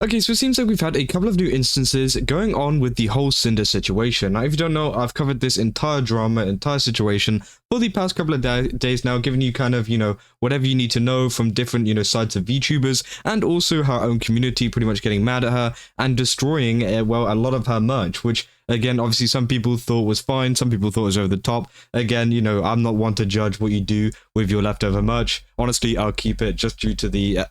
Okay, so it seems like we've had a couple of new instances going on with the whole SInder situation. Now, if you don't know, I've covered this entire drama, entire situation for the past couple of days now, giving you kind of, whatever you need to know from different, sides of VTubers, and also her own community pretty much getting mad at her and destroying, well, a lot of her merch, which, again, obviously some people thought was fine, some people thought was over the top. Again, I'm not one to judge what you do with your leftover merch. Honestly, I'll keep it just due to the,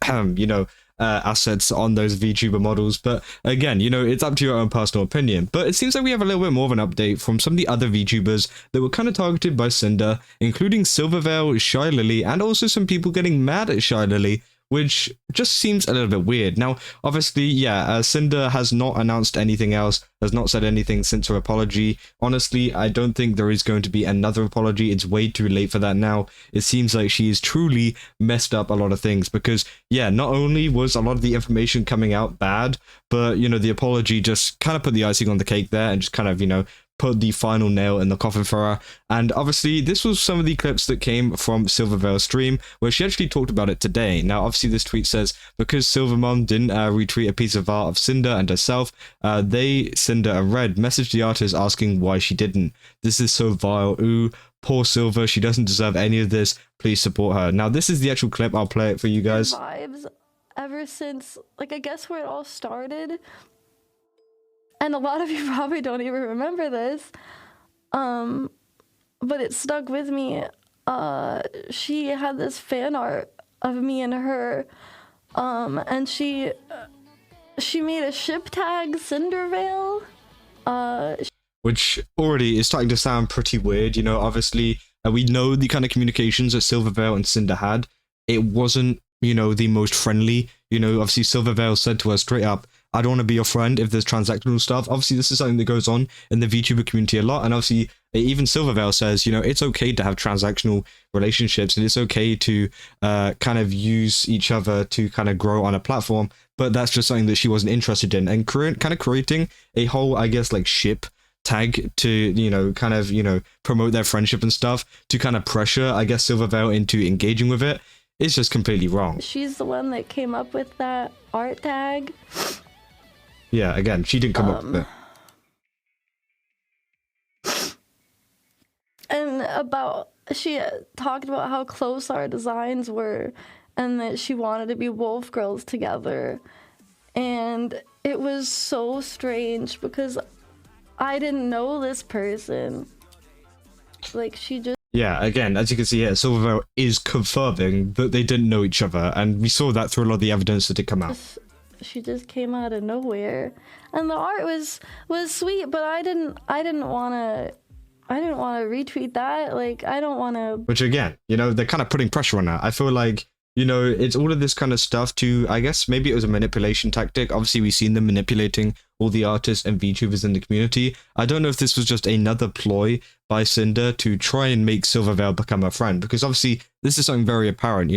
assets on those VTuber models, but again, it's up to your own personal opinion. But it seems like we have a little bit more of an update from some of the other VTubers that were kind of targeted by SInder, including Silvervale, Shylily, and also some people getting mad at Shylily, which just seems a little bit weird. Now, obviously, SInder has not announced anything else, has not said anything since her apology. Honestly, I don't think there is going to be another apology. It's way too late for that now. It seems like she has truly messed up a lot of things because, not only was a lot of the information coming out bad, but, the apology just kind of put the icing on the cake there and just kind of, put the final nail in the coffin for her. And obviously this was some of the clips that came from Silvervale's stream where she actually talked about it today. Now obviously this tweet says, because Silvermom didn't retweet a piece of art of SInder and herself, they, SInder and Red, messaged the artist asking why she didn't. This is so vile. Ooh, poor Silver, she doesn't deserve any of this. Please support her. Now this is the actual clip. I'll play it for you guys. Vibes ever since, I guess where it all started. And a lot of you probably don't even remember this, but it stuck with me. She had this fan art of me and her, and she made a ship tag, Silvervale. Which already is starting to sound pretty weird, obviously we know the kind of communications that Silvervale and SInder had. It wasn't, the most friendly. Obviously Silvervale said to her straight up, I don't want to be your friend if there's transactional stuff. Obviously, this is something that goes on in the VTuber community a lot. And obviously, even Silvervale says, it's okay to have transactional relationships and it's okay to kind of use each other to kind of grow on a platform. But that's just something that she wasn't interested in. And kind of creating a whole, I guess, ship tag to, promote their friendship and stuff to kind of pressure, I guess, Silvervale into engaging with it is just completely wrong. She's the one that came up with that art tag. Yeah, again, she didn't come up with it. And she talked about how close our designs were and that she wanted to be wolf girls together. And it was so strange because I didn't know this person. She just... Yeah, again, as you can see here, Silvervale is confirming that they didn't know each other. And we saw that through a lot of the evidence that did come out. She just came out of nowhere, and the art was sweet, but I didn't want to retweet that. I don't want to. Which again, they're kind of putting pressure on her. I feel like, it's all of this kind of stuff to, I guess maybe it was a manipulation tactic. Obviously, we've seen them manipulating all the artists and VTubers in the community. I don't know if this was just another ploy by SInder to try and make Silvervale become a friend, because obviously this is something very apparent.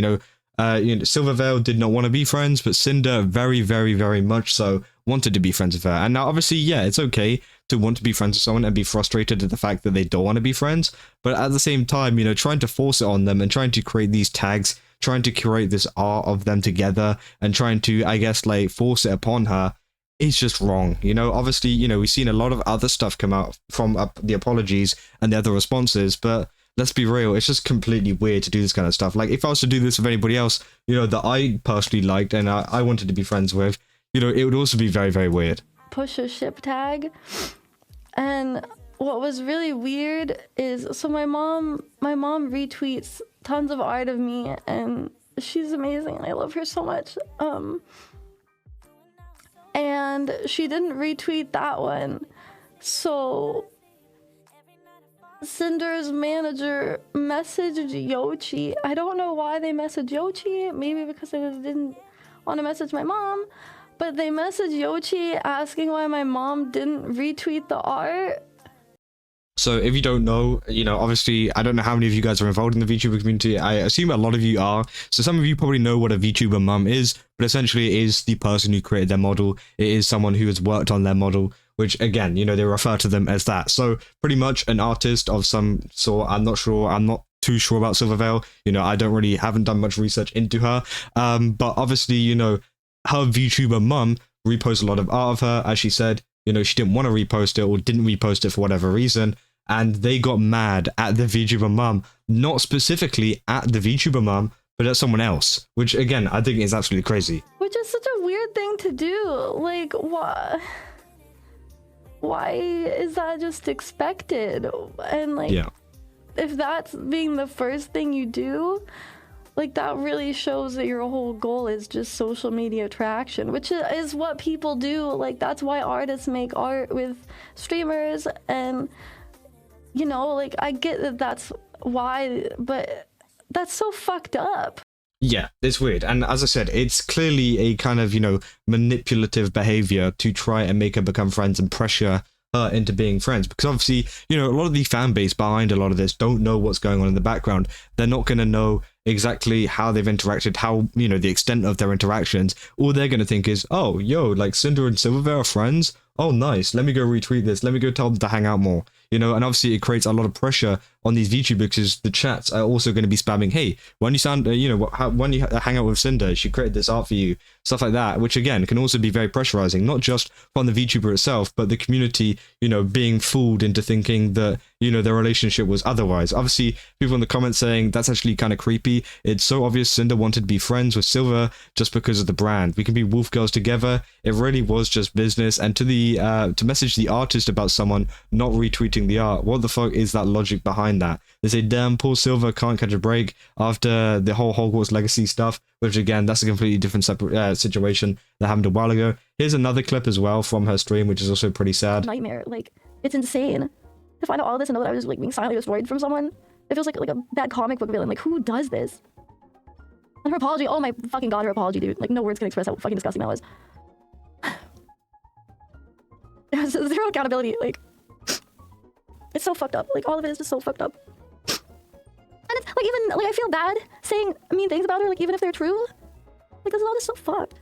Silvervale did not want to be friends, but SInder very, very, very much so wanted to be friends with her. And now, obviously, it's okay to want to be friends with someone and be frustrated at the fact that they don't want to be friends. But at the same time, trying to force it on them and trying to create these tags, trying to curate this art of them together and trying to, I guess, force it upon her is just wrong. Obviously, we've seen a lot of other stuff come out from the apologies and the other responses, but let's be real, it's just completely weird to do this kind of stuff. If I was to do this with anybody else, that I personally liked and I wanted to be friends with, it would also be very, very weird. Push a ship tag. And what was really weird is, so my mom retweets tons of art of me, and she's amazing. I love her so much. And she didn't retweet that one. So SInder's manager messaged Yoshi. I don't know why they messaged Yoshi. Maybe because they didn't want to message my mom. But they messaged Yoshi asking why my mom didn't retweet the art. So if you don't know, obviously, I don't know how many of you guys are involved in the VTuber community. I assume a lot of you are. So some of you probably know what a VTuber mum is, but essentially it is the person who created their model. It is someone who has worked on their model, which again, they refer to them as that. So pretty much an artist of some sort. I'm not too sure about Silvervale. Haven't done much research into her. But obviously, her VTuber mum repost a lot of art of her. As she said, you know, she didn't want to repost it or didn't repost it for whatever reason. And they got mad at the VTuber mum, not specifically at the VTuber mum, but at someone else, which again, I think is absolutely crazy. Which is such a weird thing to do. Like, why is that just expected? And like, Yeah. if that's being the first thing you do, like that really shows that your whole goal is just social media attraction, which is what people do. Like, that's why artists make art with streamers, and you know, like, I get that that's why, but that's so fucked up. Yeah, it's weird. And as I said, it's clearly a kind of, you know, manipulative behavior to try and make her become friends and pressure her into being friends. Because obviously, you know, a lot of the fan base behind a lot of this don't know what's going on in the background. They're not going to know exactly how they've interacted, how, you know, the extent of their interactions. All they're going to think is, oh, yo, like Cinder and Silvervale are friends. Oh, nice. Let me go retweet this. Let me go tell them to hang out more. You know, and obviously it creates a lot of pressure on these VTubers because the chats are also going to be spamming, hey, when you sound, you know, when you hang out with Cinder, she created this art for you, stuff like that, which again can also be very pressurizing, not just from the VTuber itself, but the community, you know, being fooled into thinking that, you know, their relationship was otherwise. Obviously, people in the comments saying that's actually kind of creepy. It's so obvious Cinder wanted to be friends with Silver just because of the brand. We can be wolf girls together. It really was just business. And to message the artist about someone not retweeting the art, what the fuck is that logic behind that? They say, damn, poor Silver can't catch a break after the whole Hogwarts Legacy stuff, which again, that's a completely different separate situation that happened a while ago. Here's another clip as well from her stream, which is also pretty sad. Nightmare. Like, it's insane to find out all this and know that I was like being silently destroyed from someone. It feels like a bad comic book villain. Like, who does this? And her apology, oh my fucking god, her apology, dude. Like, no words can express how fucking disgusting that was. There's zero accountability. Like, it's so fucked up. Like, all of it is just so fucked up. And it's like, even like, I feel bad saying mean things about her, like, even if they're true. Like, this is all just so fucked.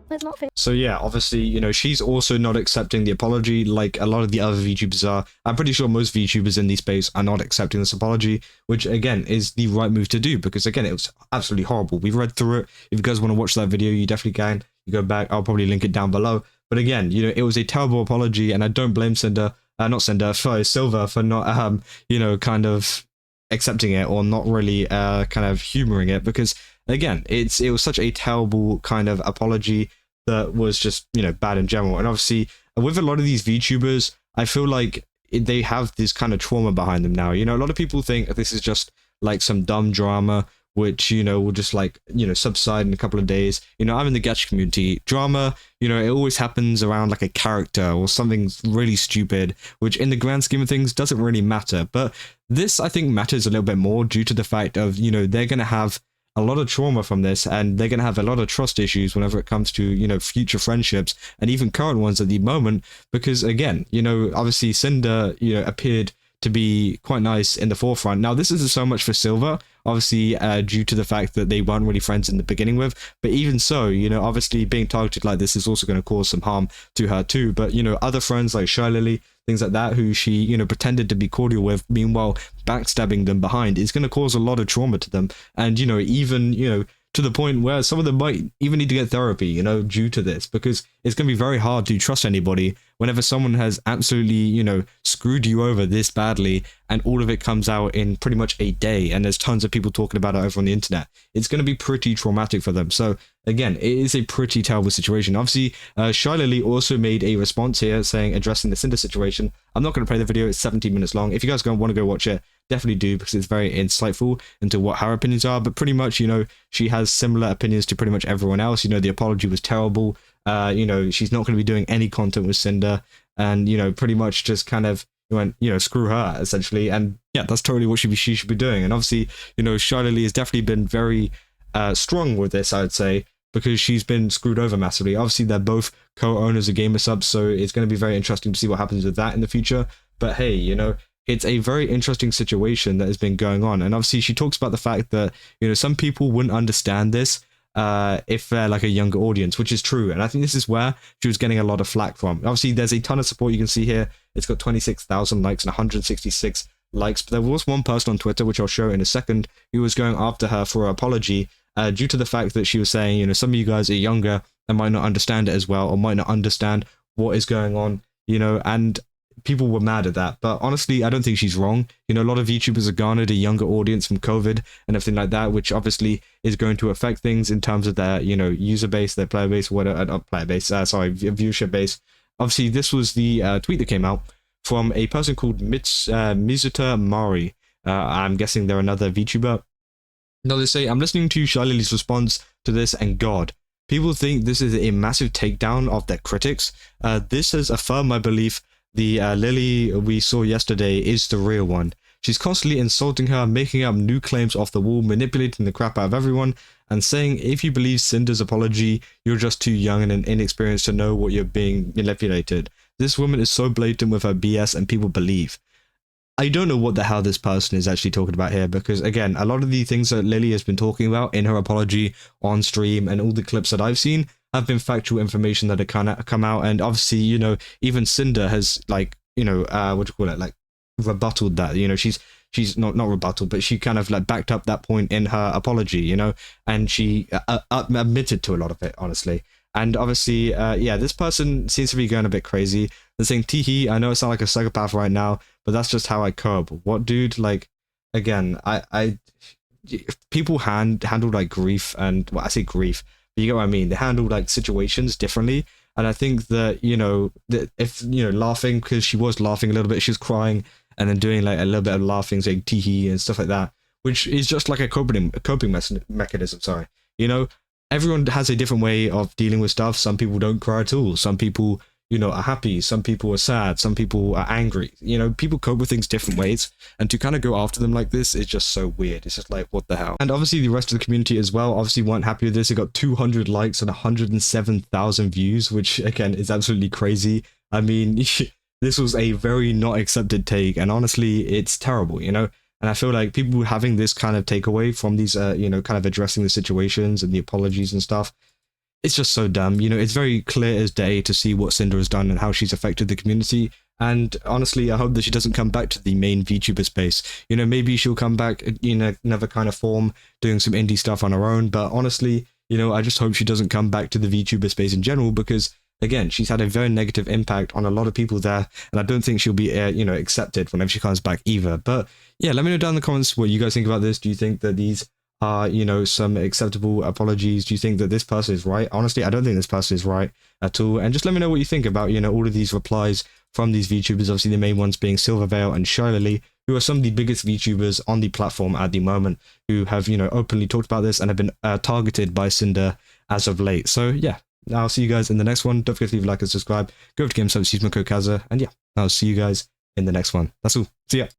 It's not fair. So yeah, obviously, you know, she's also not accepting the apology like a lot of the other VTubers are. I'm pretty sure most VTubers in the space are not accepting this apology, which again is the right move to do because again, it was absolutely horrible. We've read through it. If you guys want to watch that video, you definitely can. You go back, I'll probably link it down below. But again, you know, it was a terrible apology and I don't blame Silver for not, you know, kind of accepting it or not really kind of humoring it because again, it was such a terrible kind of apology that was just, you know, bad in general. And obviously with a lot of these VTubers, I feel like they have this kind of trauma behind them now. You know, a lot of people think this is just like some dumb drama which, you know, will just like, you know, subside in a couple of days. You know, I'm in the gacha community. Drama, you know, it always happens around like a character or something really stupid, which in the grand scheme of things doesn't really matter. But this, I think, matters a little bit more due to the fact of, you know, they're going to have a lot of trauma from this and they're going to have a lot of trust issues whenever it comes to, you know, future friendships and even current ones at the moment. Because again, you know, obviously Cinder, you know, appeared to be quite nice in the forefront. Now, this isn't so much for Silver, obviously, due to the fact that they weren't really friends in the beginning with, but even so, you know, obviously being targeted like this is also going to cause some harm to her too. But, you know, other friends like Shylily, things like that, who she, you know, pretended to be cordial with, meanwhile backstabbing them behind, is going to cause a lot of trauma to them. And, you know, even, you know, to the point where some of them might even need to get therapy, you know, due to this, because it's going to be very hard to trust anybody whenever someone has absolutely, you know, screwed you over this badly and all of it comes out in pretty much a day and there's tons of people talking about it over on the internet. It's going to be pretty traumatic for them. So again, it is a pretty terrible situation. Obviously, Shylily also made a response here saying, addressing the SInder situation. I'm not going to play the video. It's 17 minutes long. If you guys want to go watch it, definitely do, because it's very insightful into what her opinions are. But pretty much, you know, she has similar opinions to pretty much everyone else. You know, the apology was terrible. You know, she's not going to be doing any content with Cinder, and, you know, pretty much just kind of went, you know, screw her essentially. And yeah, that's totally what she should be doing. And obviously, you know, Shylily has definitely been very strong with this, I would say, because she's been screwed over massively. Obviously, they're both co-owners of GamerSub, so it's going to be very interesting to see what happens with that in the future. But hey, you know, it's a very interesting situation that has been going on. And obviously, she talks about the fact that, you know, some people wouldn't understand this if they're like a younger audience, which is true. And I think this is where she was getting a lot of flack from. Obviously, there's a ton of support you can see here. It's got 26,000 likes and 166 likes. But there was one person on Twitter, which I'll show in a second, who was going after her for her apology. due to the fact that she was saying, you know, some of you guys are younger and might not understand it as well, or might not understand what is going on, you know, and people were mad at that. But honestly, I don't think she's wrong. You know, a lot of YouTubers have garnered a younger audience from COVID and everything like that, which obviously is going to affect things in terms of their, you know, user base, their player base, whatever, not player base, sorry, viewership base. Obviously, this was the tweet that came out from a person called Mizuta Mari. I'm guessing they're another VTuber. Now they say, I'm listening to Shylily's response to this, and God, people think this is a massive takedown of their critics. This has affirmed my belief the Lily we saw yesterday is the real one. She's constantly insulting her, making up new claims off the wall, manipulating the crap out of everyone, and saying if you believe Cinder's apology, you're just too young and inexperienced to know what you're being manipulated. This woman is so blatant with her BS and people believe. I don't know what the hell this person is actually talking about here, because again, a lot of the things that Lily has been talking about in her apology on stream and all the clips that I've seen have been factual information that have kind of come out, and obviously, you know, even Cinder has, like, you know, what do you call it, like, rebutted that, you know, she's not rebutted, but she kind of like backed up that point in her apology, you know, and she admitted to a lot of it, honestly. And obviously, yeah, this person seems to be going a bit crazy. They're saying, teehee, I know I sound like a psychopath right now, but that's just how I cope. What, dude? Like, again, people handle like grief, and, well, I say grief, but you get what I mean. They handle like situations differently. And I think that, you know, that if, you know, laughing, because she was laughing a little bit, she was crying, and then doing like a little bit of laughing, saying teehee and stuff like that, which is just like a coping mechanism, sorry. You know, everyone has a different way of dealing with stuff. Some people don't cry at all. Some people, you know, are happy. Some people are sad. Some people are angry. You know, people cope with things different ways. And to kind of go after them like this is just so weird. It's just like, what the hell? And obviously the rest of the community as well obviously weren't happy with this. It got 200 likes and 107,000 views, which again is absolutely crazy. I mean, this was a very not accepted take. And honestly, it's terrible, you know? And I feel like people having this kind of takeaway from these, you know, kind of addressing the situations and the apologies and stuff, it's just so dumb. You know, it's very clear as day to see what Cinder has done and how she's affected the community. And honestly, I hope that she doesn't come back to the main VTuber space. You know, maybe she'll come back in another kind of form, doing some indie stuff on her own. But honestly, you know, I just hope she doesn't come back to the VTuber space in general, because again, she's had a very negative impact on a lot of people there, and I don't think she'll be, you know, accepted whenever she comes back either. But yeah, let me know down in the comments what you guys think about this. Do you think that these are, you know, some acceptable apologies? Do you think that this person is right? Honestly, I don't think this person is right at all. And just let me know what you think about, you know, all of these replies from these VTubers. Obviously, the main ones being Silvervale and Shylily, who are some of the biggest VTubers on the platform at the moment, who have, you know, openly talked about this and have been targeted by Cinder as of late. So yeah. I'll see you guys in the next one. Don't forget to leave a like and subscribe. Go over to GameSubs, use my code Kaza, and yeah, I'll see you guys in the next one. That's all. See ya.